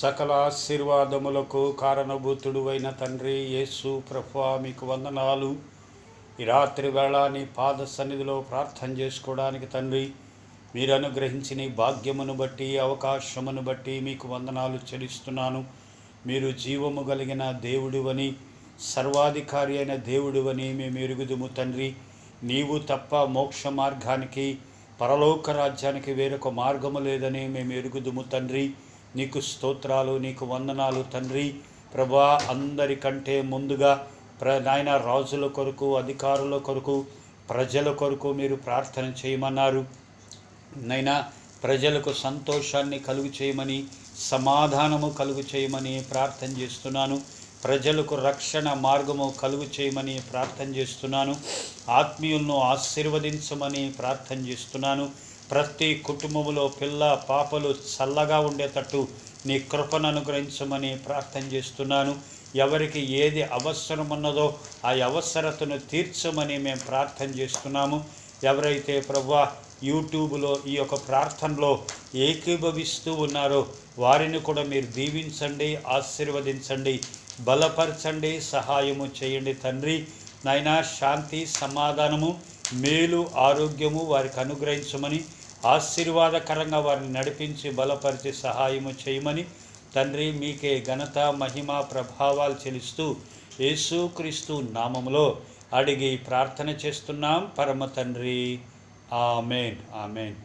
సకల ఆశీర్వాదములకు కారణభూతుడు అయిన తండ్రి యేసు ప్రభువా, మీకు వందనాలు. ఈ రాత్రి వేళ నీ పాద సన్నిధిలో ప్రార్థన చేసుకోవడానికి తండ్రి, మీరు అనుగ్రహించిన ఈ భాగ్యమును బట్టి, అవకాశమును బట్టి మీకు వందనాలు చెల్లిస్తున్నాను. మీరు జీవము కలిగిన దేవుడివని, సర్వాధికారి అయిన దేవుడివని మేము ఎరుగుదుము తండ్రి. నీవు తప్ప మోక్ష మార్గానికి, పరలోక రాజ్యానికి వేరొక మార్గము లేదని మేము ఎరుగుదుము తండ్రి. నీకు స్తోత్రాలు, నీకు వందనాలు తండ్రి. ప్రభా, అందరికంటే ముందుగా నాయన రాజుల కొరకు, అధికారుల కొరకు, ప్రజల కొరకు మీరు ప్రార్థన చేయమన్నారు. నైనా ప్రజలకు సంతోషాన్ని కలుగు చేయమని, సమాధానము కలుగు చేయమని ప్రార్థన చేస్తున్నాను. ప్రజలకు రక్షణ మార్గము కలుగు చేయమని ప్రార్థన చేస్తున్నాను. ఆత్మీయులను ఆశీర్వదించమని ప్రార్థన చేస్తున్నాను. ప్రతి కుటుంబంలో పిల్ల పాపలు చల్లగా ఉండేటట్టు నీ కృపను అనుగ్రహించమని ప్రార్థన చేస్తున్నాను. ఎవరికి ఏది అవసరం ఉన్నదో ఆ అవసరతను తీర్చమని మేము ప్రార్థన చేస్తున్నాము. ఎవరైతే ప్రభువా యూట్యూబ్లో ఈ యొక్క ప్రార్థనలో ఏకీభవిస్తూ ఉన్నారో వారిని కూడా మీరు దీవించండి, ఆశీర్వదించండి, బలపరచండి, సహాయము చేయండి తండ్రి. నాయనా, శాంతి, సమాధానము, మేలు, ఆరోగ్యము వారికి అనుగ్రహించమని, ఆశీర్వాదకరంగా వారిని నడిపించి బలపరిచి సహాయము చేయమని తండ్రి, మీకే ఘనత, మహిమ, ప్రభావాలు చెల్లిస్తూ యేసుక్రీస్తు నామములో అడిగి ప్రార్థన చేస్తున్నాం పరమ తండ్రి. ఆమేన్, ఆమేన్.